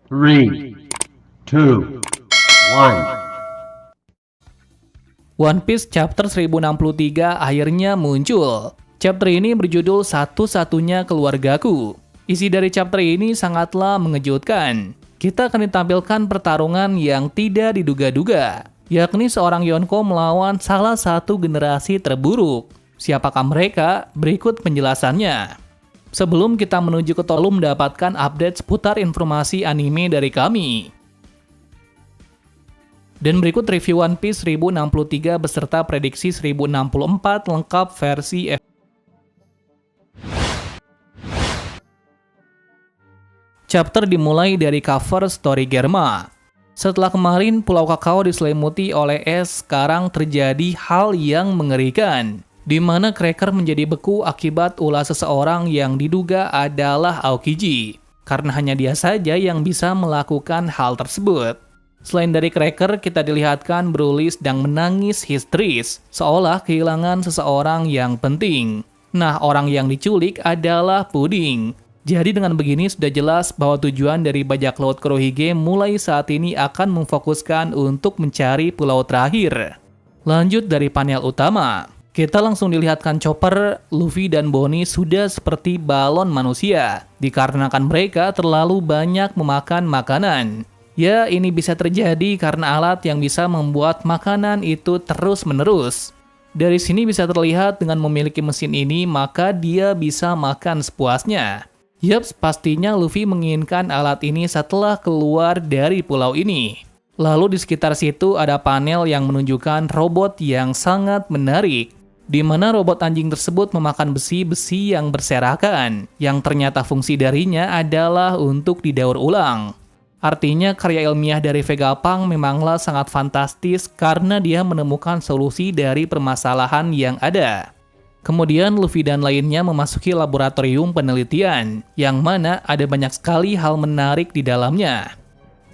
Three, two, one. One Piece chapter 1063 akhirnya muncul. Chapter ini berjudul Satu-Satunya Keluargaku. Isi dari chapter ini sangatlah mengejutkan. Kita akan ditampilkan pertarungan yang tidak diduga-duga, yakni seorang Yonko melawan salah satu generasi terburuk. Siapakah mereka? Berikut penjelasannya. Sebelum kita menuju ke tol mendapatkan update seputar informasi anime dari kami. Dan berikut review One Piece 1063 beserta prediksi 1064 lengkap versi Chapter dimulai dari cover story Germa. Setelah kemarin Pulau Kakao diselimuti oleh es, sekarang terjadi hal yang mengerikan, di mana Cracker menjadi beku akibat ulah seseorang yang diduga adalah Aokiji, karena hanya dia saja yang bisa melakukan hal tersebut. Selain dari Cracker, kita dilihatkan Broly sedang menangis histeris, seolah kehilangan seseorang yang penting. Nah, orang yang diculik adalah Puding. Jadi dengan begini sudah jelas bahwa tujuan dari bajak laut Kurohige mulai saat ini akan memfokuskan untuk mencari pulau terakhir. Lanjut dari panel utama, kita langsung dilihatkan Chopper, Luffy, dan Bonnie sudah seperti balon manusia, dikarenakan mereka terlalu banyak memakan makanan. Ya, ini bisa terjadi karena alat yang bisa membuat makanan itu terus-menerus. Dari sini bisa terlihat dengan memiliki mesin ini, maka dia bisa makan sepuasnya. Yaps, pastinya Luffy menginginkan alat ini setelah keluar dari pulau ini. Lalu di sekitar situ ada panel yang menunjukkan robot yang sangat menarik, di mana robot anjing tersebut memakan besi-besi yang berserakan, yang ternyata fungsi darinya adalah untuk didaur ulang. Artinya karya ilmiah dari Vegapunk memanglah sangat fantastis karena dia menemukan solusi dari permasalahan yang ada. Kemudian Luffy dan lainnya memasuki laboratorium penelitian, yang mana ada banyak sekali hal menarik di dalamnya.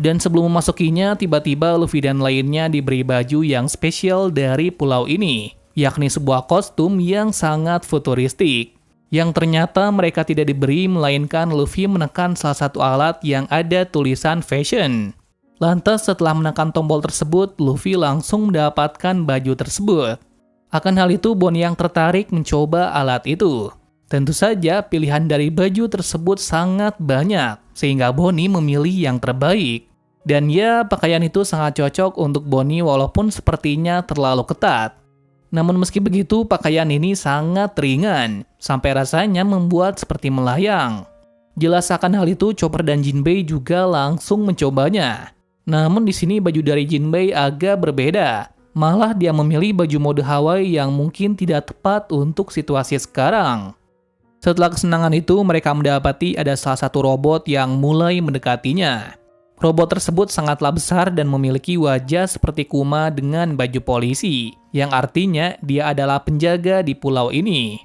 Dan sebelum memasukinya, tiba-tiba Luffy dan lainnya diberi baju yang spesial dari pulau ini, yakni sebuah kostum yang sangat futuristik. Yang ternyata mereka tidak diberi, melainkan Luffy menekan salah satu alat yang ada tulisan fashion. Lantas setelah menekan tombol tersebut, Luffy langsung mendapatkan baju tersebut. Akan hal itu, Bonnie yang tertarik mencoba alat itu. Tentu saja pilihan dari baju tersebut sangat banyak, sehingga Bonnie memilih yang terbaik. Dan ya, pakaian itu sangat cocok untuk Bonnie walaupun sepertinya terlalu ketat. Namun meski begitu, pakaian ini sangat ringan, sampai rasanya membuat seperti melayang. Jelas akan hal itu, Chopper dan Jinbei juga langsung mencobanya. Namun di sini baju dari Jinbei agak berbeda. Malah dia memilih baju mode Hawaii yang mungkin tidak tepat untuk situasi sekarang. Setelah kesenangan itu, mereka mendapati ada salah satu robot yang mulai mendekatinya. Robot tersebut sangatlah besar dan memiliki wajah seperti Kuma dengan baju polisi, yang artinya dia adalah penjaga di pulau ini.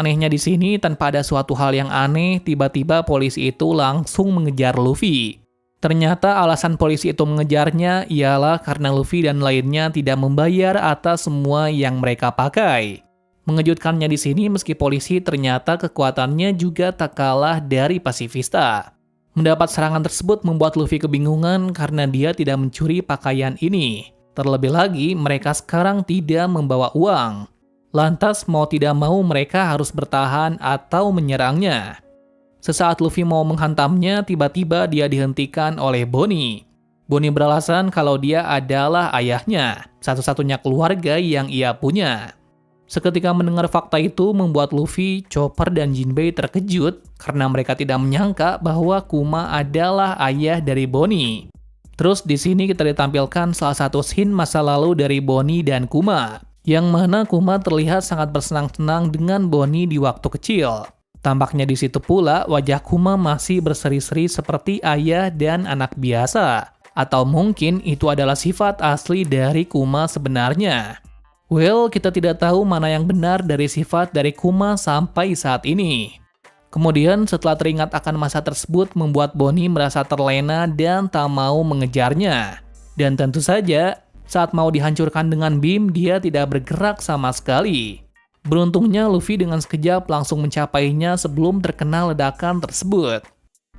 Anehnya di sini, tanpa ada suatu hal yang aneh, tiba-tiba polisi itu langsung mengejar Luffy. Ternyata alasan polisi itu mengejarnya ialah karena Luffy dan lainnya tidak membayar atas semua yang mereka pakai. Mengejutkannya di sini, meski polisi ternyata kekuatannya juga tak kalah dari pasifista. Mendapat serangan tersebut membuat Luffy kebingungan karena dia tidak mencuri pakaian ini. Terlebih lagi, mereka sekarang tidak membawa uang. Lantas mau tidak mau mereka harus bertahan atau menyerangnya. Sesaat Luffy mau menghantamnya, tiba-tiba dia dihentikan oleh Bonnie. Bonnie beralasan kalau dia adalah ayahnya, satu-satunya keluarga yang ia punya. Seketika mendengar fakta itu membuat Luffy, Chopper, dan Jinbei terkejut karena mereka tidak menyangka bahwa Kuma adalah ayah dari Bonnie. Terus di sini kita ditampilkan salah satu scene masa lalu dari Bonnie dan Kuma, yang mana Kuma terlihat sangat bersenang-senang dengan Bonnie di waktu kecil. Tampaknya di situ pula wajah Kuma masih berseri-seri seperti ayah dan anak biasa, atau mungkin itu adalah sifat asli dari Kuma sebenarnya. Well, kita tidak tahu mana yang benar dari sifat dari Kuma sampai saat ini. Kemudian setelah teringat akan masa tersebut membuat Bonnie merasa terlena dan tak mau mengejarnya. Dan tentu saja, saat mau dihancurkan dengan beam, dia tidak bergerak sama sekali. Beruntungnya Luffy dengan sekejap langsung mencapainya sebelum terkena ledakan tersebut.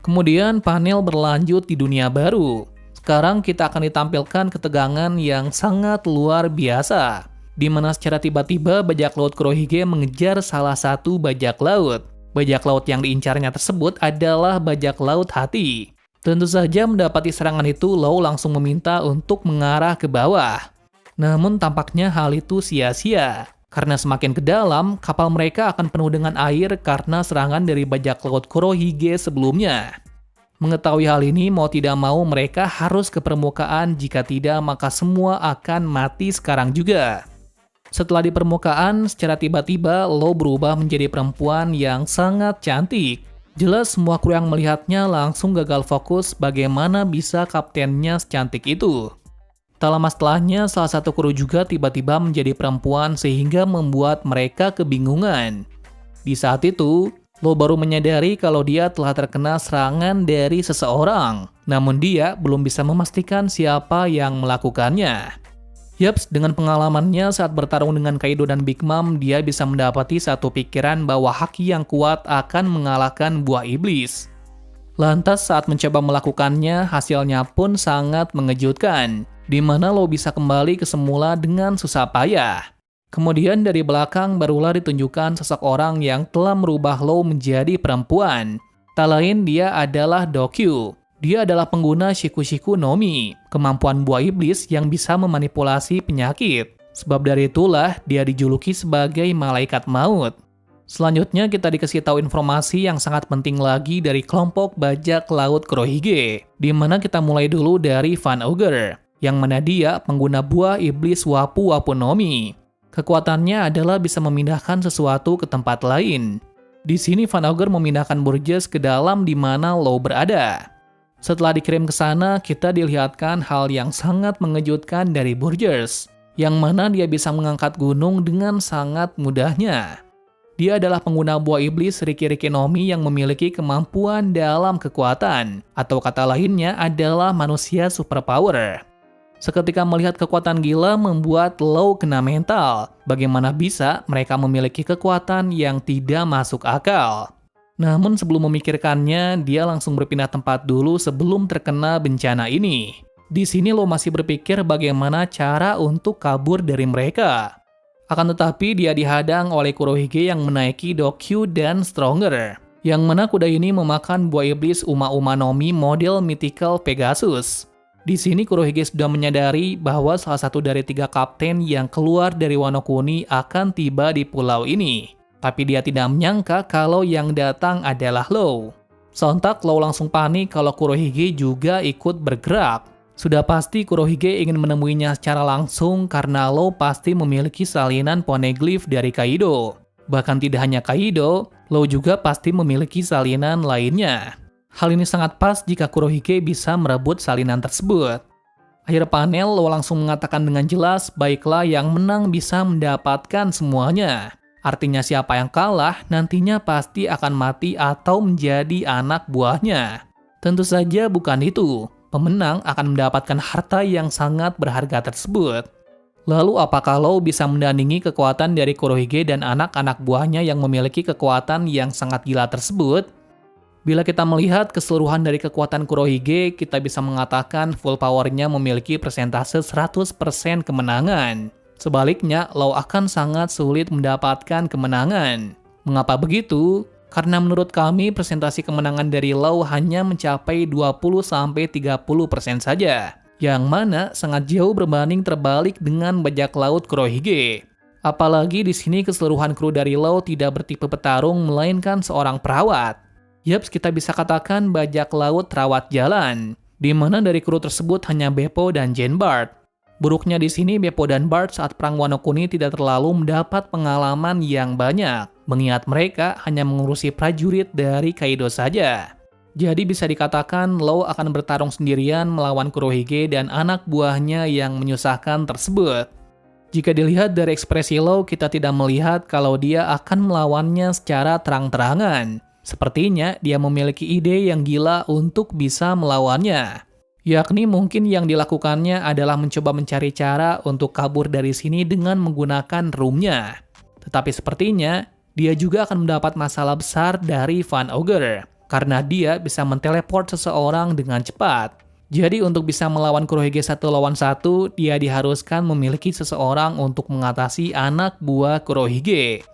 Kemudian panel berlanjut di dunia baru. Sekarang kita akan ditampilkan ketegangan yang sangat luar biasa, di mana secara tiba-tiba bajak laut Kurohige mengejar salah satu bajak laut. Bajak laut yang diincarnya tersebut adalah bajak laut hati. Tentu saja mendapati serangan itu, Law langsung meminta untuk mengarah ke bawah. Namun tampaknya hal itu sia-sia. Karena semakin ke dalam, kapal mereka akan penuh dengan air karena serangan dari bajak laut Kurohige sebelumnya. Mengetahui hal ini, mau tidak mau mereka harus ke permukaan, jika tidak maka semua akan mati sekarang juga. Setelah di permukaan, secara tiba-tiba Law berubah menjadi perempuan yang sangat cantik. Jelas semua kru yang melihatnya langsung gagal fokus bagaimana bisa kaptennya secantik itu. Tak lama setelahnya, salah satu kru juga tiba-tiba menjadi perempuan sehingga membuat mereka kebingungan. Di saat itu, Law baru menyadari kalau dia telah terkena serangan dari seseorang. Namun dia belum bisa memastikan siapa yang melakukannya. Yaps, dengan pengalamannya saat bertarung dengan Kaido dan Big Mom, dia bisa mendapati satu pikiran bahwa haki yang kuat akan mengalahkan buah iblis. Lantas saat mencoba melakukannya, hasilnya pun sangat mengejutkan, di mana Law bisa kembali ke semula dengan susah payah. Kemudian dari belakang barulah ditunjukkan seseorang yang telah merubah Law menjadi perempuan. Tak lain dia adalah Dokyu. Dia adalah pengguna Shikushiku no Mi, kemampuan buah iblis yang bisa memanipulasi penyakit. Sebab dari itulah dia dijuluki sebagai malaikat maut. Selanjutnya kita dikasih tahu informasi yang sangat penting lagi dari kelompok bajak laut Kurohige, di mana kita mulai dulu dari Van Ogre, yang mana dia pengguna buah iblis Wapu-Wapu no Mi. Kekuatannya adalah bisa memindahkan sesuatu ke tempat lain. Di sini Van Ogre memindahkan Burgess ke dalam di mana Law berada. Setelah dikirim ke sana, kita dilihatkan hal yang sangat mengejutkan dari Burgess, yang mana dia bisa mengangkat gunung dengan sangat mudahnya. Dia adalah pengguna buah iblis Riki-Riki no Mi yang memiliki kemampuan dalam kekuatan, atau kata lainnya adalah manusia superpower. Seketika melihat kekuatan gila membuat Law kena mental. Bagaimana bisa mereka memiliki kekuatan yang tidak masuk akal? Namun sebelum memikirkannya, dia langsung berpindah tempat dulu sebelum terkena bencana ini. Di sini Law masih berpikir bagaimana cara untuk kabur dari mereka. Akan tetapi dia dihadang oleh Kurohige yang menaiki Dokyu dan Stronger, yang mana kuda ini memakan buah iblis Uma-Uma no Mi model Mythical Pegasus. Di sini Kurohige sudah menyadari bahwa salah satu dari 3 kapten yang keluar dari Wano Kuni akan tiba di pulau ini. Tapi dia tidak menyangka kalau yang datang adalah Law. Sontak Law langsung panik kalau Kurohige juga ikut bergerak. Sudah pasti Kurohige ingin menemuinya secara langsung karena Law pasti memiliki salinan poneglyph dari Kaido. Bahkan tidak hanya Kaido, Law juga pasti memiliki salinan lainnya. Hal ini sangat pas jika Kurohige bisa merebut salinan tersebut. Akhir panel, Law langsung mengatakan dengan jelas, baiklah yang menang bisa mendapatkan semuanya. Artinya siapa yang kalah nantinya pasti akan mati atau menjadi anak buahnya. Tentu saja bukan itu. Pemenang akan mendapatkan harta yang sangat berharga tersebut. Lalu apakah Law bisa mendandingi kekuatan dari Kurohige dan anak-anak buahnya yang memiliki kekuatan yang sangat gila tersebut? Bila kita melihat keseluruhan dari kekuatan Kurohige, kita bisa mengatakan full powernya memiliki persentase 100% kemenangan. Sebaliknya, Law akan sangat sulit mendapatkan kemenangan. Mengapa begitu? Karena menurut kami presentasi kemenangan dari Law hanya mencapai 20-30% saja, yang mana sangat jauh berbanding terbalik dengan bajak laut Kurohige. Apalagi di sini keseluruhan kru dari Law tidak bertipe petarung melainkan seorang perawat. Yaps, kita bisa katakan bajak laut rawat jalan, di mana dari kru tersebut hanya Beppo dan Jane Bart. Buruknya di sini Beppo dan Bart saat perang Wano Kuni tidak terlalu mendapat pengalaman yang banyak, mengingat mereka hanya mengurusi prajurit dari Kaido saja. Jadi bisa dikatakan Law akan bertarung sendirian melawan Kurohige dan anak buahnya yang menyusahkan tersebut. Jika dilihat dari ekspresi Law, kita tidak melihat kalau dia akan melawannya secara terang-terangan. Sepertinya dia memiliki ide yang gila untuk bisa melawannya. Yakni mungkin yang dilakukannya adalah mencoba mencari cara untuk kabur dari sini dengan menggunakan roomnya. Tetapi sepertinya dia juga akan mendapat masalah besar dari Van Ogre. karena dia bisa menteleport seseorang dengan cepat. Jadi untuk bisa melawan Kurohige 1 lawan 1, dia diharuskan memiliki seseorang untuk mengatasi anak buah Kurohige.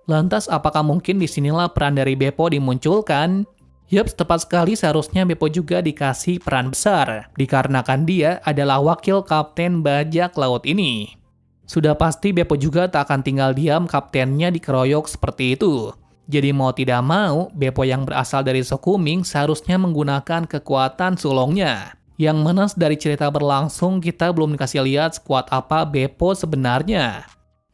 Lantas apakah mungkin disinilah peran dari Beppo dimunculkan? Yup, tepat sekali, seharusnya Beppo juga dikasih peran besar, dikarenakan dia adalah wakil kapten bajak laut ini. Sudah pasti Beppo juga tak akan tinggal diam kaptennya dikeroyok seperti itu. Jadi mau tidak mau, Beppo yang berasal dari Sokuming seharusnya menggunakan kekuatan sulongnya. Yang mana dari cerita berlangsung kita belum dikasih lihat sekuat apa Beppo sebenarnya.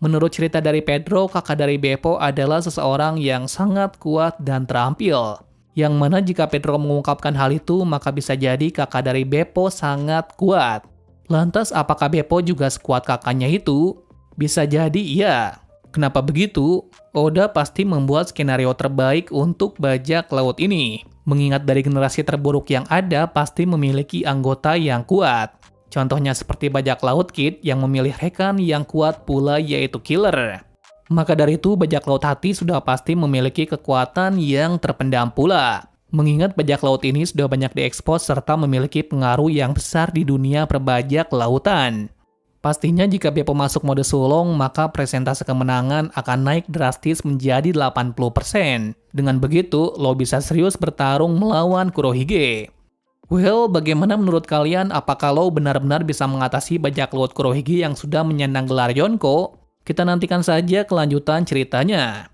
Menurut cerita dari Pedro, kakak dari Beppo adalah seseorang yang sangat kuat dan terampil. Yang mana jika Pedro mengungkapkan hal itu, maka bisa jadi kakak dari Beppo sangat kuat. Lantas apakah Beppo juga sekuat kakaknya itu? Bisa jadi iya. Kenapa begitu? Oda pasti membuat skenario terbaik untuk bajak laut ini. Mengingat dari generasi terburuk yang ada pasti memiliki anggota yang kuat. Contohnya seperti bajak laut Kid yang memilih rekan yang kuat pula yaitu Killer. Maka dari itu bajak laut hati sudah pasti memiliki kekuatan yang terpendam pula. Mengingat bajak laut ini sudah banyak diekspos serta memiliki pengaruh yang besar di dunia perbajak lautan. Pastinya jika Beppo masuk mode sulong, maka presentase kemenangan akan naik drastis menjadi 80%. Dengan begitu, lo bisa serius bertarung melawan Kurohige. Well, bagaimana menurut kalian? Apakah lo benar-benar bisa mengatasi bajak laut Kurohige yang sudah menyandang gelar Yonko? Kita nantikan saja kelanjutan ceritanya.